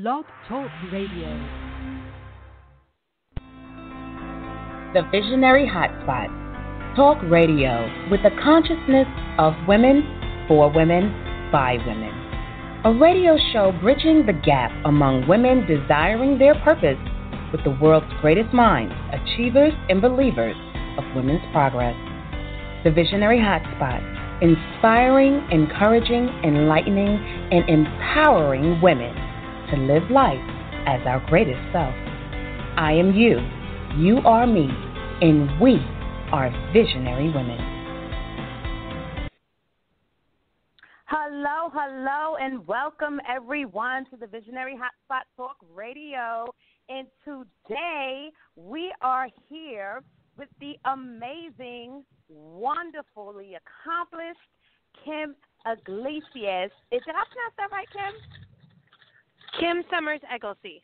Blog Talk Radio. The Visionary Hotspot. Talk radio with the consciousness of women, for women, by women. A radio show bridging the gap among women desiring their purpose with the world's greatest minds, achievers, and believers of women's progress. The Visionary Hotspot, inspiring, encouraging, enlightening, and empowering women to live life as our greatest self. I am you, you are me, and we are visionary women. Hello, hello, and welcome everyone to the Visionary Hotspot Talk Radio. And today we are here with the amazing, wonderfully accomplished Kim Iglesias. Did I pronounce that right, Kim? Kim Summers Egglesey.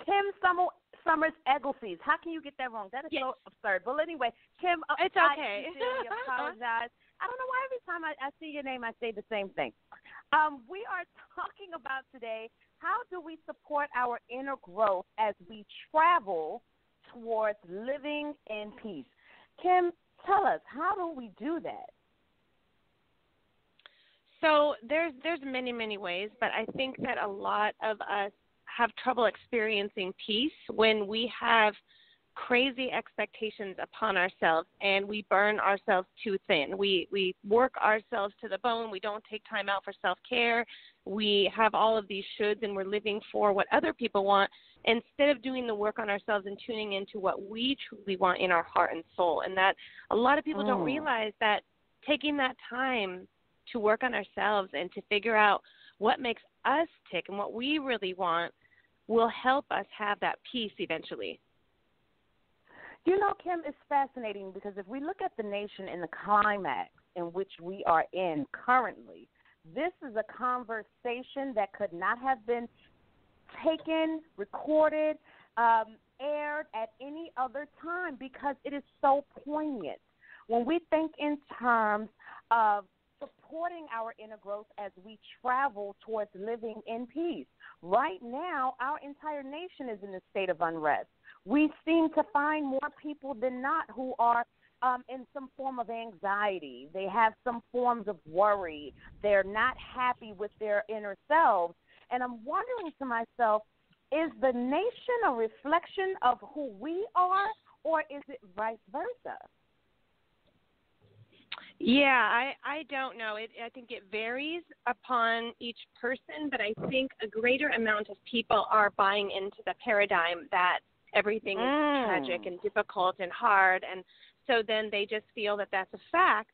Kim Summers Egglesey. How can you get that wrong? That is so absurd. Well, anyway, Kim, it's okay. I sincerely apologize. I don't know why every time I see your name, I say the same thing. We are talking about today, how do we support our inner growth as we travel towards living in peace? Kim, tell us, how do we do that? So there's many, many ways, but I think that a lot of us have trouble experiencing peace when we have crazy expectations upon ourselves and we burn ourselves too thin. We work ourselves to the bone. We don't take time out for self-care. We have all of these shoulds and we're living for what other people want instead of doing the work on ourselves and tuning into what we truly want in our heart and soul. And that a lot of people don't realize that taking that time to work on ourselves and to figure out what makes us tick and what we really want will help us have that peace eventually. You know, Kim, it's fascinating because if we look at the nation in the climax in which we are in currently, this is a conversation that could not have been taken, recorded, aired at any other time because it is so poignant. When we think in terms of supporting our inner growth as we travel towards living in peace. Right now, our entire nation is in a state of unrest. We seem to find more people than not who are in some form of anxiety. They have some forms of worry. They're not happy with their inner selves. And I'm wondering to myself, is the nation a reflection of who we are, or is it vice versa? Yeah, I don't know. I think it varies upon each person, but I think a greater amount of people are buying into the paradigm that everything is tragic and difficult and hard, and so then they just feel that that's a fact.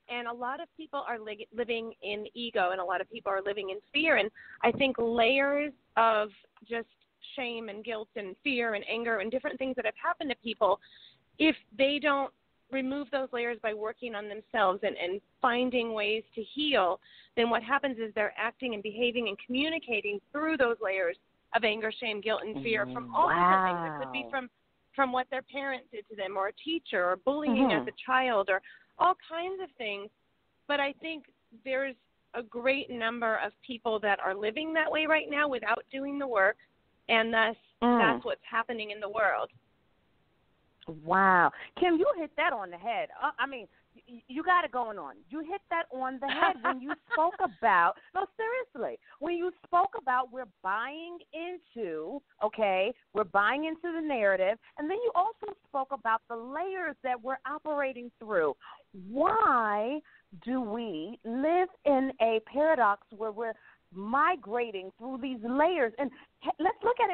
And a lot of people are living in ego, and a lot of people are living in fear. And I think layers of just shame and guilt and fear and anger and different things that have happened to people, if they don't remove those layers by working on themselves and finding ways to heal, then what happens is they're acting and behaving and communicating through those layers of anger, shame, guilt, and fear from all different things. It could be from what their parents did to them, or a teacher, or bullying as a child, or all kinds of things. But I think there's a great number of people that are living that way right now without doing the work, and thus that's what's happening in the world. Wow. Kim, you hit that on the head. You got it going on. You hit that on the head when you spoke about, no, seriously, when you spoke about we're buying into the narrative, and then you also spoke about the layers that we're operating through. Why do we live in a paradox where we're migrating through these layers? And let's look at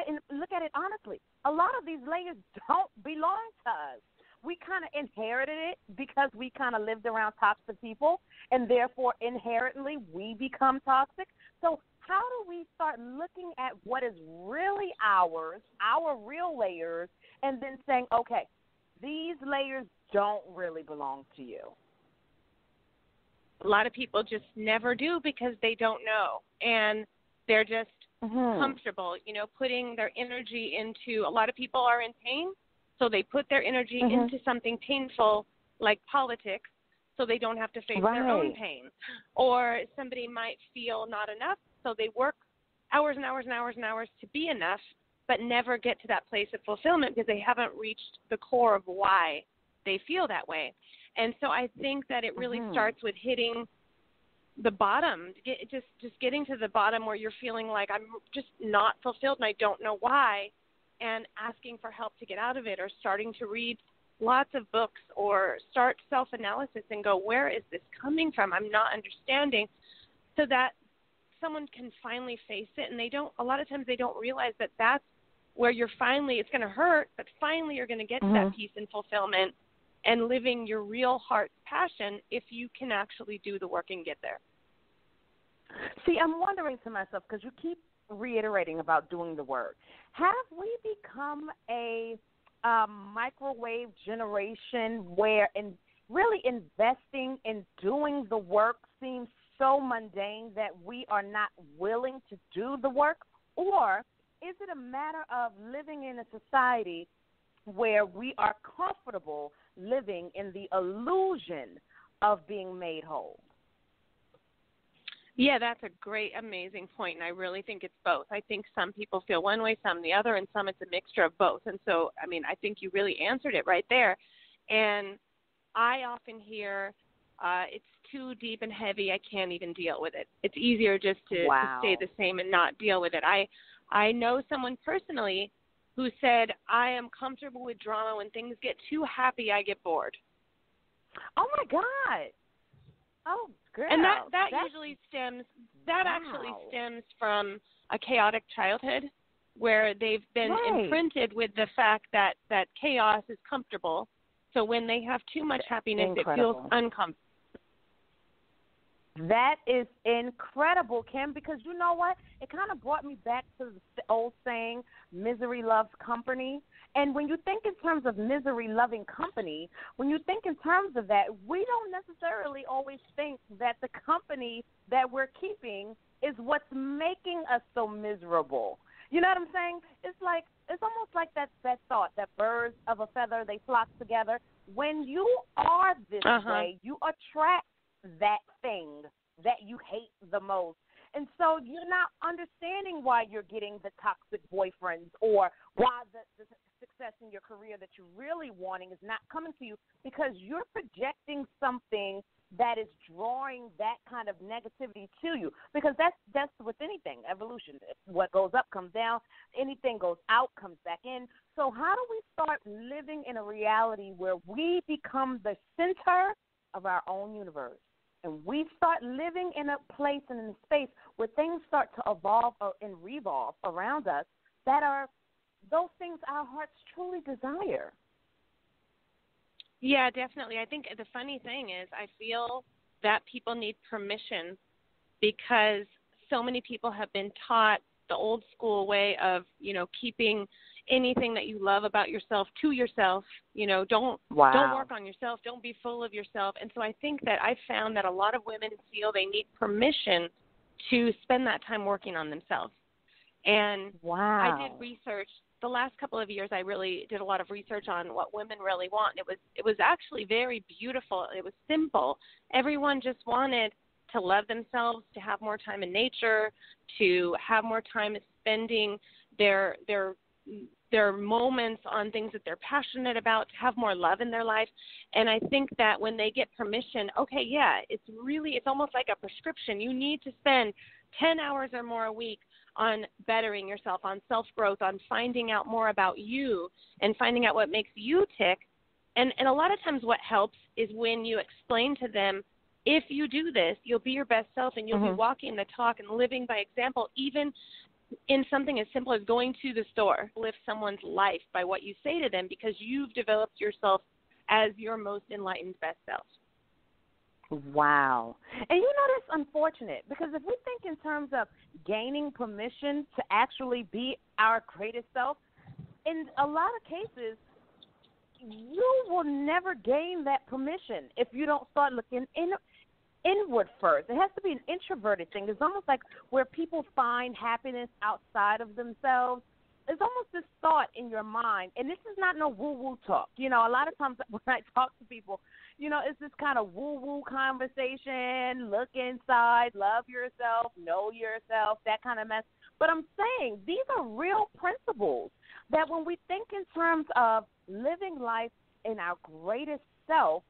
it honestly. A lot of these layers don't belong to us. We kind of inherited it because we kind of lived around toxic people, and therefore inherently we become toxic. So how do we start looking at what is really ours, our real layers, and then saying, okay, these layers don't really belong to you? A lot of people just never do because they don't know, and they're just comfortable, putting their energy into. A lot of people are in pain, so they put their energy into something painful like politics so they don't have to face their own pain. Or somebody might feel not enough, so they work hours and hours and hours and hours to be enough, but never get to that place of fulfillment because they haven't reached the core of why they feel that way. And so I think that it really starts with hitting the bottom, just getting to the bottom where you're feeling like I'm just not fulfilled and I don't know why, and asking for help to get out of it, or starting to read lots of books or start self-analysis and go, where is this coming from? I'm not understanding, so that someone can finally face it. And a lot of times they don't realize that that's where it's going to hurt, but finally you're going to get to that peace and fulfillment and living your real heart's passion if you can actually do the work and get there. See, I'm wondering to myself, because you keep reiterating about doing the work. Have we become a microwave generation where really investing in doing the work seems so mundane that we are not willing to do the work? Or is it a matter of living in a society where we are comfortable living in the illusion of being made whole? Yeah, that's a great, amazing point, and I really think it's both. I think some people feel one way, some the other, and some it's a mixture of both. And so, I mean, I think you really answered it right there. And I often hear, it's too deep and heavy, I can't even deal with it. It's easier just to stay the same and not deal with it. I know someone personally who said, I am comfortable with drama. When things get too happy, I get bored. Oh, my God. Oh, girl. And that usually actually stems from a chaotic childhood where they've been imprinted with the fact that chaos is comfortable. So when they have too much happiness, it feels uncomfortable. That is incredible, Kim, because you know what? It kind of brought me back to the old saying, misery loves company. And when you think in terms of misery loving company, when you think in terms of that, we don't necessarily always think that the company that we're keeping is what's making us so miserable. You know what I'm saying? It's almost like that thought, that birds of a feather, they flock together. When you are this way, you attract that thing that you hate the most. And so you're not understanding why you're getting the toxic boyfriends, or why the success in your career that you're really wanting is not coming to you, because you're projecting something that is drawing that kind of negativity to you. Because that's with anything, evolution. What goes up comes down. Anything goes out comes back in. So how do we start living in a reality where we become the center of our own universe? And we start living in a place and in a space where things start to evolve and revolve around us, that are those things our hearts truly desire. Yeah, definitely. I think the funny thing is I feel that people need permission, because so many people have been taught the old school way of, keeping anything that you love about yourself to yourself. Don't work on yourself. Don't be full of yourself. And so I think that I've found that a lot of women feel they need permission to spend that time working on themselves. And I did research. The last couple of years, I really did a lot of research on what women really want. It was actually very beautiful. It was simple. Everyone just wanted to love themselves, to have more time in nature, to have more time spending their moments on things that they're passionate about, to have more love in their life. And I think that when they get permission, it's almost like a prescription. You need to spend 10 hours or more a week on bettering yourself, on self-growth, on finding out more about you and finding out what makes you tick. And a lot of times what helps is when you explain to them, if you do this, you'll be your best self, and you'll be walking the talk and living by example, even in something as simple as going to the store. Lift someone's life by what you say to them, because you've developed yourself as your most enlightened best self. Wow. And that's unfortunate, because if we think in terms of gaining permission to actually be our greatest self, in a lot of cases, you will never gain that permission if you don't start looking inward first. It has to be an introverted thing. It's almost like where people find happiness outside of themselves. It's almost this thought in your mind, and this is not no woo-woo talk. A lot of times when I talk to people, it's this kind of woo-woo conversation, look inside, love yourself, know yourself, that kind of mess. But I'm saying these are real principles that when we think in terms of living life in our greatest self,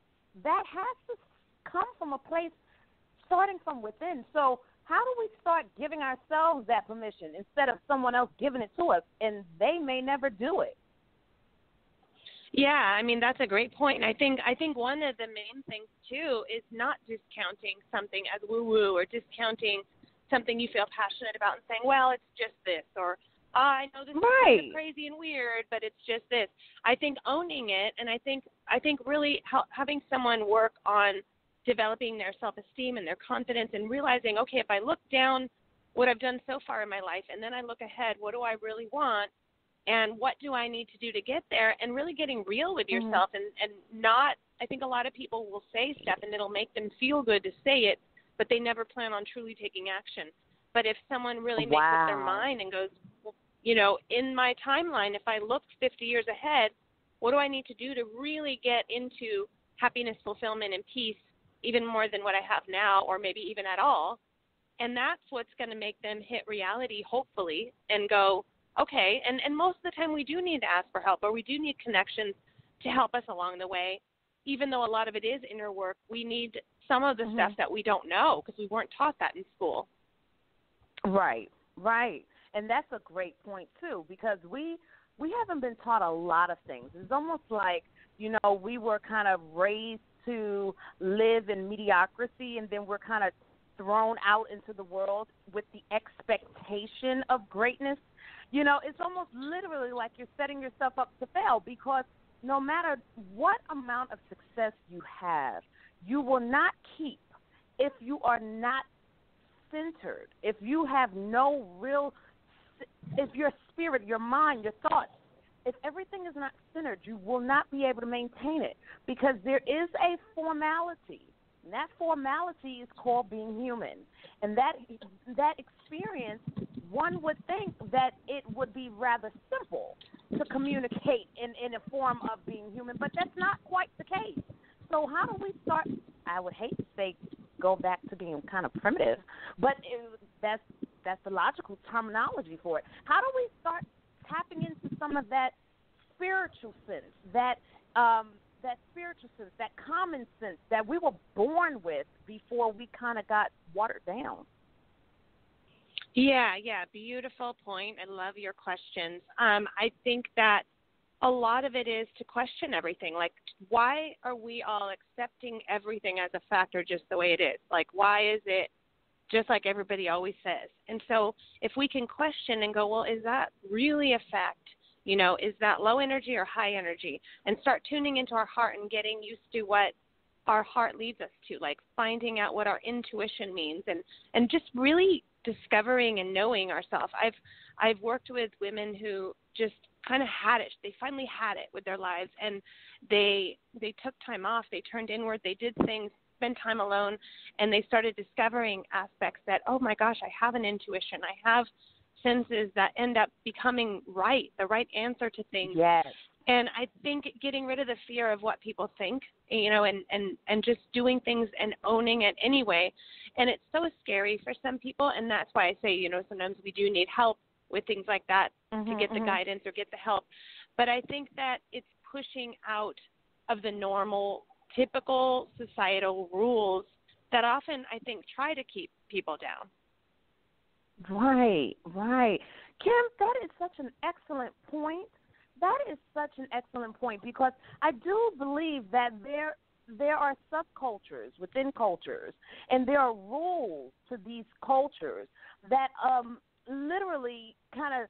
that has to come from a place starting from within. So how do we start giving ourselves that permission instead of someone else giving it to us, and they may never do it? Yeah, I mean, that's a great point. And I think one of the main things too is not discounting something as woo-woo or discounting something you feel passionate about and saying, well, it's just this, or I know this is kind of crazy and weird, but it's just this. I think owning it, and I think really having someone work on developing their self-esteem and their confidence and realizing, okay, if I look down what I've done so far in my life and then I look ahead, what do I really want? And what do I need to do to get there? And really getting real with yourself and not, I think a lot of people will say stuff and it'll make them feel good to say it, but they never plan on truly taking action. But if someone really makes up their mind and goes, well, you know, in my timeline, if I look 50 years ahead, what do I need to do to really get into happiness, fulfillment, and peace even more than what I have now, or maybe even at all? And that's what's going to make them hit reality, hopefully, and go, okay, and most of the time we do need to ask for help, or we do need connections to help us along the way. Even though a lot of it is inner work, we need some of the stuff that we don't know because we weren't taught that in school. Right. And that's a great point, too, because we haven't been taught a lot of things. It's almost like, you know, we were kind of raised to live in mediocrity, and then we're kind of thrown out into the world with the expectation of greatness. You know, it's almost literally like you're setting yourself up to fail, because no matter what amount of success you have, you will not keep if you are not centered, if you have no real, if your spirit, your mind, your thoughts, if everything is not centered, you will not be able to maintain it, because there is a formality. And that formality is called being human. And that experience, one would think that it would be rather simple to communicate in a form of being human, but that's not quite the case. So how do we start? I would hate to say go back to being kind of primitive, but that's the logical terminology for it. How do we start tapping into some of that spiritual sense, that spiritual sense, that common sense that we were born with before we kind of got watered down? Yeah, beautiful point. I love your questions. I think that a lot of it is to question everything. Like, why are we all accepting everything as a factor just the way it is? Like, why is it just like everybody always says? And so if we can question and go, well, is that really a fact? You know, is that low energy or high energy? And start tuning into our heart and getting used to what our heart leads us to, like finding out what our intuition means and just really discovering and knowing ourselves. I've worked with women who just kind of had it. They finally had it with their lives, and they took time off. They turned inward. They did things, spent time alone, and they started discovering aspects that, oh my gosh, I have an intuition. I have senses that end up becoming the right answer to things. Yes. And I think getting rid of the fear of what people think, you know, and just doing things and owning it anyway. And it's so scary for some people, and that's why I say, you know, sometimes we do need help with things like that to get the guidance or get the help. But I think that it's pushing out of the normal, typical societal rules that often, I think, try to keep people down. Right. Kim, that is such an excellent point. Because I do believe that there are subcultures within cultures, and there are rules to these cultures that literally kind of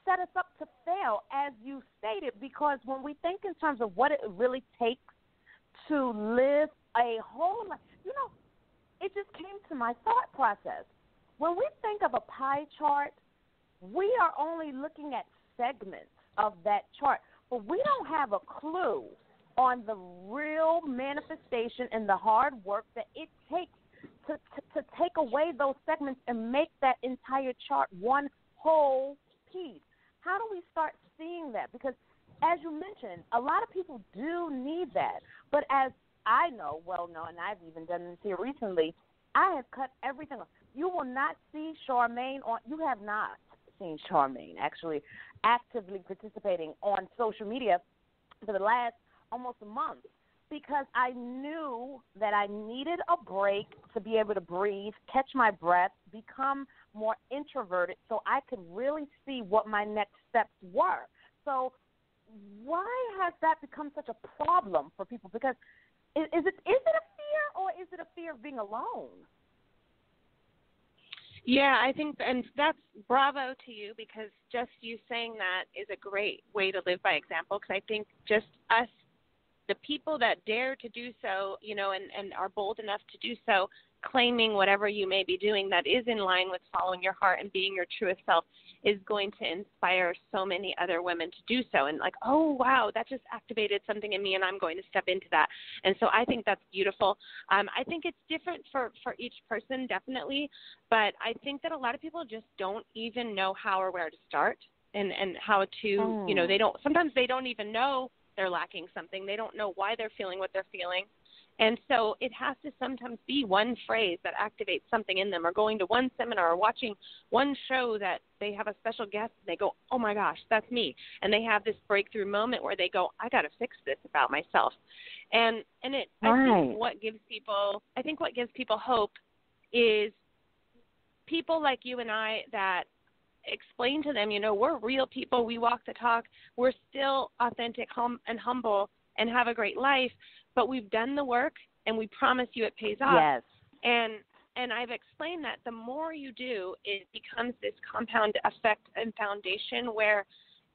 set us up to fail, as you stated, because when we think in terms of what it really takes to live a whole life, you know, it just came to my thought process. When we think of a pie chart, we are only looking at segments of that chart, but we don't have a clue on the real manifestation and the hard work that it takes to take away those segments and make that entire chart one whole piece. How do we start seeing that? Because as you mentioned, a lot of people do need that. But as I know, and I've even done this here recently, I have cut everything off. You will not see Charmaine on. You have not seen Charmaine actually actively participating on social media for the last almost a month because I knew that I needed a break to be able to breathe, catch my breath, become more introverted so I could really see what my next steps were. So why has that become such a problem for people? Because is it a fear or is it a fear of being alone? Yeah, I think, and that's bravo to you, because just you saying that is a great way to live by example, because I think just us, the people that dare to do so, you know, and are bold enough to do so, claiming whatever you may be doing that is in line with following your heart and being your truest self, is going to inspire so many other women to do so. And like, oh, wow, that just activated something in me, and I'm going to step into that. And so I think that's beautiful. I think it's different for each person, definitely. But I think that a lot of people just don't even know how or where to start and how to, you know, sometimes they don't even know they're lacking something. They don't know why they're feeling what they're feeling. And so it has to sometimes be one phrase that activates something in them, or going to one seminar or watching one show that they have a special guest and they go, oh my gosh, that's me. And they have this breakthrough moment where they go, I got to fix this about myself. And it, I think what gives people hope is people like you and I that explain to them, you know, we're real people. We walk the talk. We're still authentic, and humble, and have a great life. But we've done the work, and we promise you it pays off. Yes. And I've explained that the more you do, it becomes this compound effect and foundation where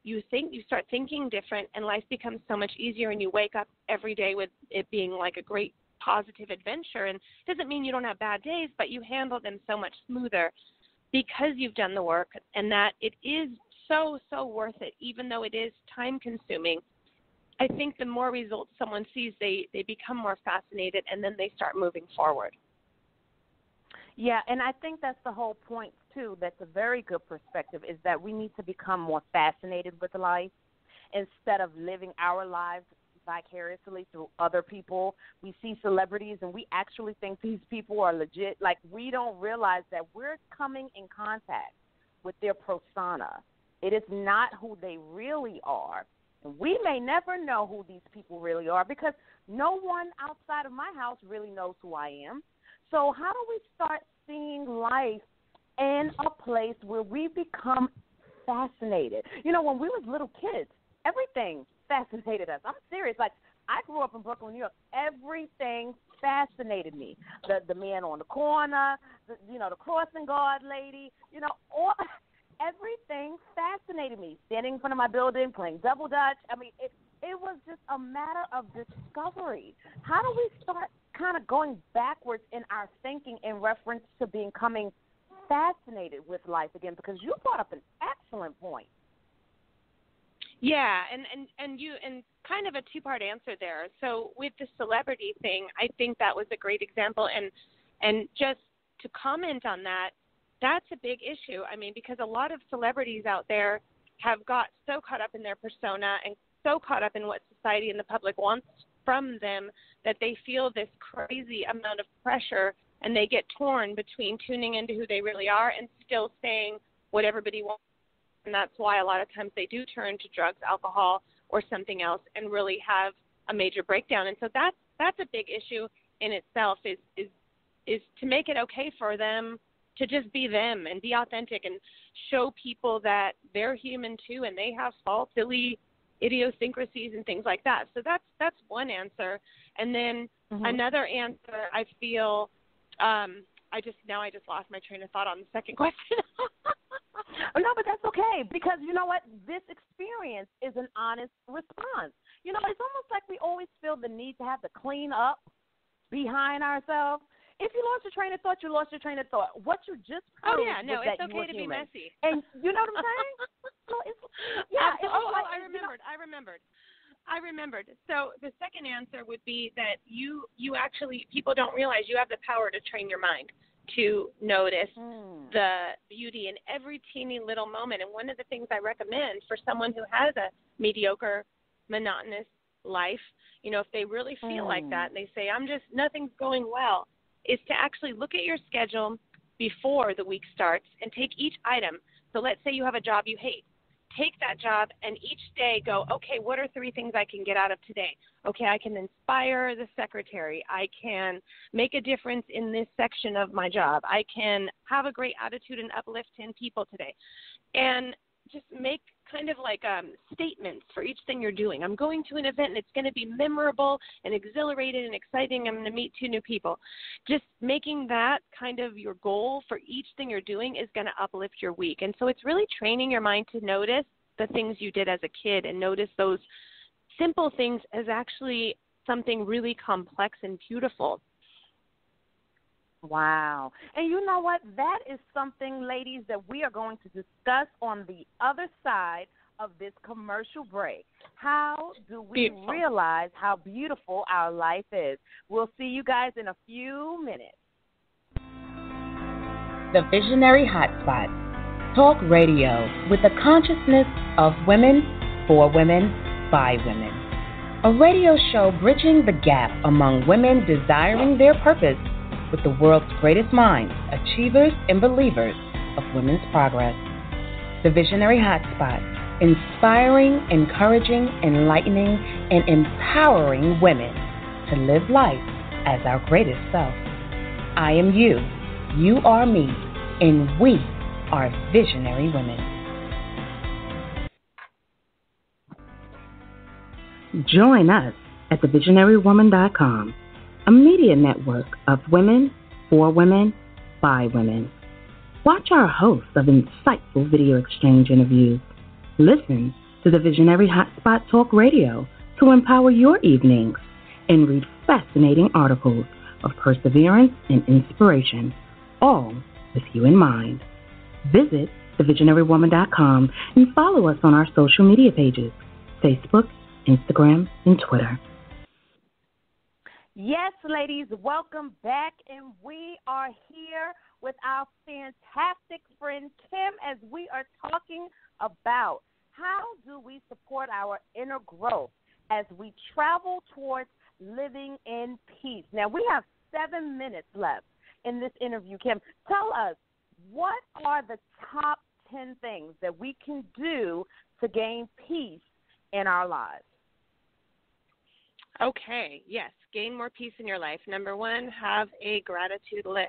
you start thinking different, and life becomes so much easier, and you wake up every day with it being like a great positive adventure. And it doesn't mean you don't have bad days, but you handle them so much smoother because you've done the work, and that it is so, so worth it, even though it is time-consuming. I think the more results someone sees, they become more fascinated, and then they start moving forward. Yeah, and I think that's the whole point, too. That's a very good perspective, is that we need to become more fascinated with life instead of living our lives vicariously through other people. We see celebrities, and we actually think these people are legit. Like, we don't realize that we're coming in contact with their persona. It is not who they really are. We may never know who these people really are because no one outside of my house really knows who I am. So how do we start seeing life in a place where we become fascinated? You know, when we was little kids, everything fascinated us. I'm serious. Like, I grew up in Brooklyn, New York. Everything fascinated me. The man on the corner, the crossing guard lady, everything fascinated me. Standing in front of my building, playing double dutch. I mean, it was just a matter of discovery. How do we start kind of going backwards in our thinking in reference to becoming fascinated with life again? Because you brought up an excellent point. Yeah, and kind of a two-part answer there. So with the celebrity thing, I think that was a great example. And just to comment on that, that's a big issue. I mean, because a lot of celebrities out there have got so caught up in their persona and so caught up in what society and the public wants from them that they feel this crazy amount of pressure, and they get torn between tuning into who they really are and still saying what everybody wants. And that's why a lot of times they do turn to drugs, alcohol, or something else and really have a major breakdown. And so that's a big issue in itself, is to make it okay for them to just be them and be authentic and show people that they're human too and they have faults, silly idiosyncrasies and things like that. So that's one answer. And then another answer, I feel, I just lost my train of thought on the second question. No, but that's okay, because you know what? This experience is an honest response. You know, it's almost like we always feel the need to have to clean up behind ourselves. If you lost your train of thought, you lost your train of thought. What you just proved it's that okay you were to human. be messy. And you know what I'm saying? So I remembered. So the second answer would be that you actually, people don't realize you have the power to train your mind to notice the beauty in every teeny little moment. And one of the things I recommend for someone who has a mediocre, monotonous life, you know, if they really feel like that and they say, nothing's going well, is to actually look at your schedule before the week starts and take each item. So let's say you have a job you hate. Take that job and each day go, okay, what are 3 things I can get out of today? Okay, I can inspire the secretary. I can make a difference in this section of my job. I can have a great attitude and uplift 10 people today. And just make kind of like statements for each thing you're doing. I'm going to an event and it's going to be memorable and exhilarating and exciting. I'm going to meet 2 new people. Just making that kind of your goal for each thing you're doing is going to uplift your week. And so it's really training your mind to notice the things you did as a kid and notice those simple things as actually something really complex and beautiful. Wow. And you know what? That is something, ladies, that we are going to discuss on the other side of this commercial break. How do we realize how beautiful our life is? We'll see you guys in a few minutes. The Visionary Hotspot. Talk radio with the consciousness of women, for women, by women. A radio show bridging the gap among women desiring their purpose with the world's greatest minds, achievers, and believers of women's progress. The Visionary Hotspot, inspiring, encouraging, enlightening, and empowering women to live life as our greatest self. I am you, you are me, and we are visionary women. Join us at thevisionarywoman.com, a media network of women, for women, by women. Watch our hosts of insightful video exchange interviews. Listen to the Visionary Hotspot Talk Radio to empower your evenings and read fascinating articles of perseverance and inspiration, all with you in mind. Visit thevisionarywoman.com and follow us on our social media pages, Facebook, Instagram, and Twitter. Yes, ladies, welcome back, and we are here with our fantastic friend Kim as we are talking about how do we support our inner growth as we travel towards living in peace. Now, we have 7 minutes left in this interview. Kim, tell us, what are the top 10 things that we can do to gain peace in our lives? Okay, yes, gain more peace in your life. Number 1, have a gratitude list.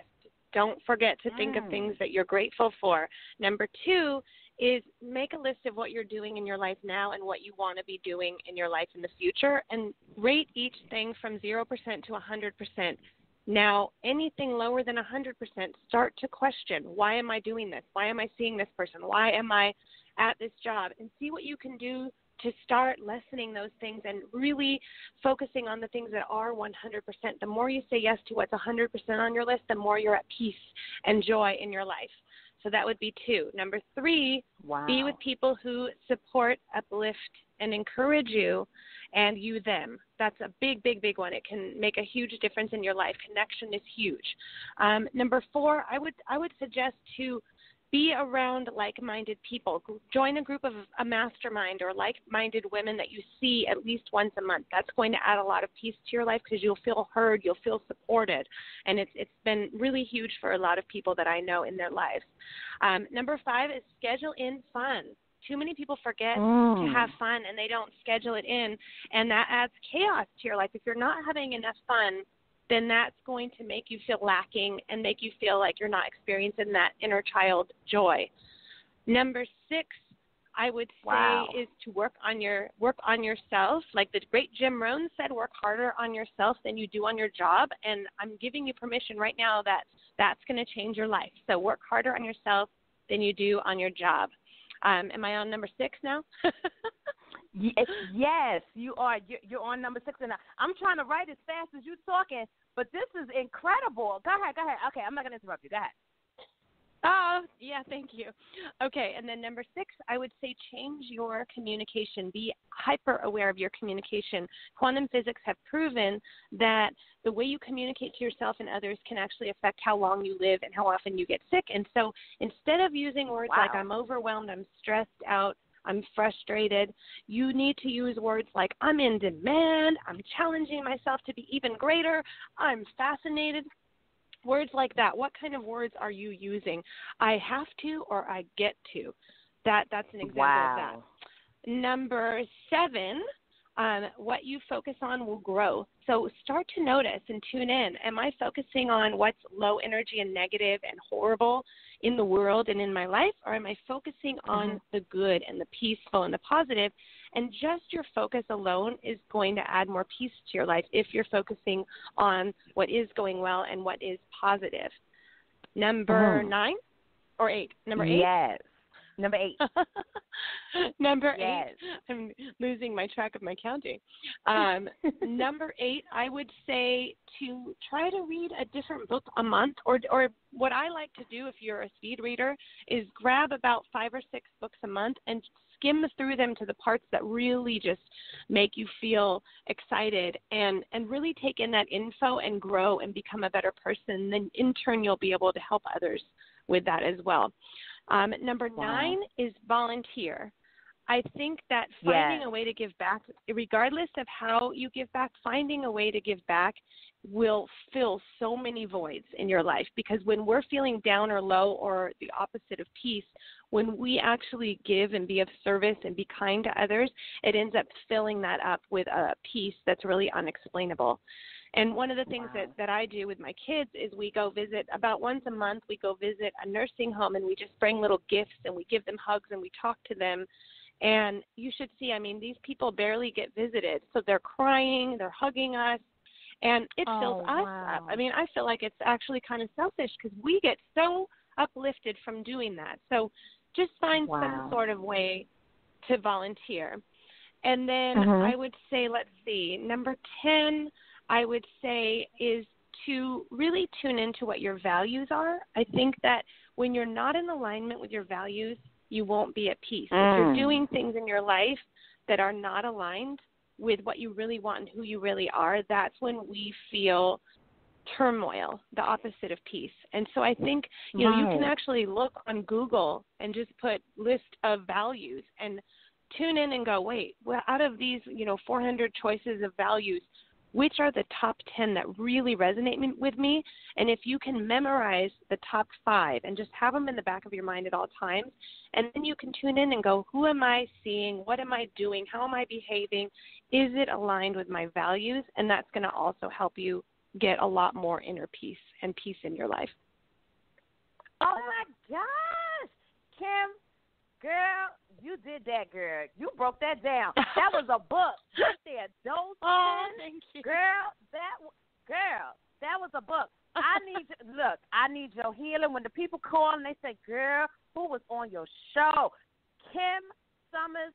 Don't forget to think of things that you're grateful for. Number 2 is make a list of what you're doing in your life now and what you want to be doing in your life in the future, and rate each thing from 0% to 100%. Now, anything lower than 100%, start to question, why am I doing this? Why am I seeing this person? Why am I at this job? And see what you can do to start lessening those things and really focusing on the things that are 100%. The more you say yes to what's 100% on your list, the more you're at peace and joy in your life. So that would be 2. Number 3, be with people who support, uplift, and encourage you and you them. That's a big, big, big one. It can make a huge difference in your life. Connection is huge. Number 4, I would suggest to be around like-minded people. Join a group of a mastermind or like-minded women that you see at least once a month. That's going to add a lot of peace to your life because you'll feel heard, you'll feel supported, and it's been really huge for a lot of people that I know in their lives. Number 5 is schedule in fun. Too many people forget to have fun and they don't schedule it in, and that adds chaos to your life. If you're not having enough fun, then that's going to make you feel lacking and make you feel like you're not experiencing that inner child joy. Number 6, I would say, is to work on yourself. Like the great Jim Rohn said, work harder on yourself than you do on your job. And I'm giving you permission right now that that's going to change your life. So work harder on yourself than you do on your job. Am I on number 6 now? Yes, you are. You're on number 6, and I'm trying to write as fast as you're talking, but this is incredible. Go ahead. Okay, I'm not going to interrupt you. Go ahead. Oh, yeah, thank you. Okay, and then number 6, I would say change your communication. Be hyper aware of your communication. Quantum physics have proven that the way you communicate to yourself and others can actually affect how long you live and how often you get sick. And so instead of using words like I'm overwhelmed, I'm stressed out, I'm frustrated, you need to use words like I'm in demand, I'm challenging myself to be even greater, I'm fascinated. Words like that. What kind of words are you using? I have to or I get to. That's an example of that. Number 7, what you focus on will grow. So start to notice and tune in. Am I focusing on what's low energy and negative and horrible in the world and in my life, or am I focusing on the good and the peaceful and the positive? And just your focus alone is going to add more peace to your life if you're focusing on what is going well and what is positive. Number 9 or 8? Number 8? Yes. Number 8. Number 8. I'm losing my track of my counting. Number 8, I would say to try to read a different book a month, or what I like to do if you're a speed reader is grab about 5 or 6 books a month and skim through them to the parts that really just make you feel excited and really take in that info and grow and become a better person. Then in turn, you'll be able to help others with that as well. Number 9 is volunteer. I think that finding a way to give back, regardless of how you give back, finding a way to give back will fill so many voids in your life, because when we're feeling down or low or the opposite of peace, when we actually give and be of service and be kind to others, it ends up filling that up with a peace that's really unexplainable. And one of the things that I do with my kids is we go visit, about once a month, we go visit a nursing home, and we just bring little gifts and we give them hugs and we talk to them. And you should see, I mean, these people barely get visited. So they're crying, they're hugging us, and it fills us up. I mean, I feel like it's actually kind of selfish because we get so uplifted from doing that. So just find some sort of way to volunteer. And then I would say, let's see, number 10, I would say is to really tune into what your values are. I think that when you're not in alignment with your values, you won't be at peace. If you're doing things in your life that are not aligned with what you really want and who you really are, that's when we feel turmoil, the opposite of peace. And so I think, you know, you can actually look on Google and just put list of values and tune in and go, wait, well, out of these, 400 choices of values, which are the top 10 that really resonate with me? And if you can memorize the top 5 and just have them in the back of your mind at all times, and then you can tune in and go, who am I seeing? What am I doing? How am I behaving? Is it aligned with my values? And that's going to also help you get a lot more inner peace and peace in your life. Oh, my gosh. Kim, girl, you did that, girl. You broke that down. That was a book right there. Those 10, thank you. Girl, that was a book. I need your healing. When the people call and they say, girl, who was on your show? Kim Summers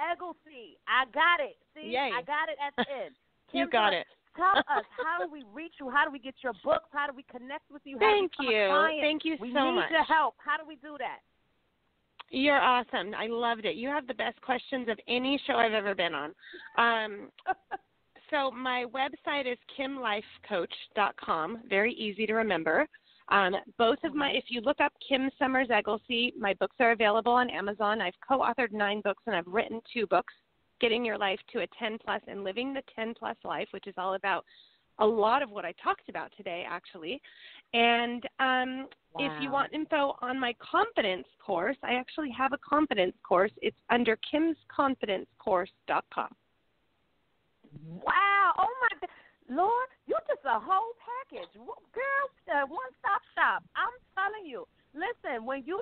Egglesey. I got it. See, Yay. I got it at the end. Kim You got Summers, it. Tell us, how do we reach you? How do we get your books? How do we connect with you? Thank you. Thank you so much. We need your help. How do we do that? You're awesome. I loved it. You have the best questions of any show I've ever been on. So my website is kimlifecoach.com. Very easy to remember. Both of if you look up Kim Summers Egglesey, my books are available on Amazon. I've co-authored 9 books, and I've written 2 books, Getting Your Life to a 10-plus and Living the 10-plus Life, which is all about a lot of what I talked about today, actually. And if you want info on my confidence course, I actually have a confidence course. It's under kimsconfidencecourse.com. Wow. Oh, my God. Lord, you just a whole package. Girl, one-stop shop. I'm telling you. Listen, when you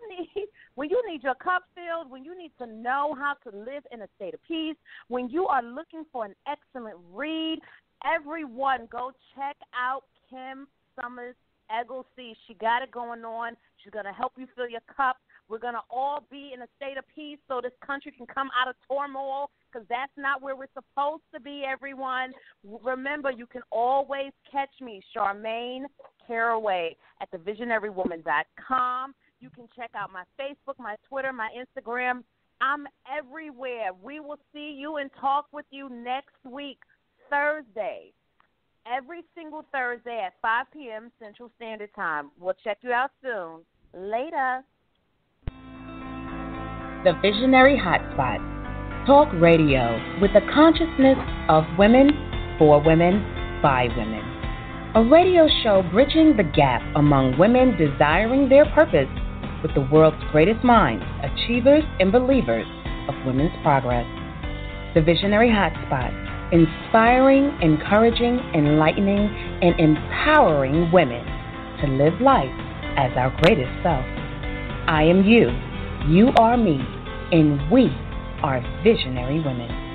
need your cup filled, when you need to know how to live in a state of peace, when you are looking for an excellent read, everyone go check out Kim Summers Egglesey. She got it going on. She's going to help you fill your cup. We're going to all be in a state of peace so this country can come out of turmoil, because that's not where we're supposed to be, everyone. Remember, you can always catch me, Charmaine Caraway, at thevisionarywoman.com. You can check out my Facebook, my Twitter, my Instagram. I'm everywhere. We will see you and talk with you next week, Thursday. Every single Thursday at 5 p.m. Central Standard Time. We'll check you out soon. Later. The Visionary Hotspot. Talk radio with the consciousness of women, for women, by women. A a radio show bridging the gap among women desiring their purpose with the world's greatest minds, achievers, and believers of women's progress. The Visionary Hotspot, inspiring, encouraging, enlightening, and empowering women to live life as our greatest self. I am you, you are me, and we are visionary women.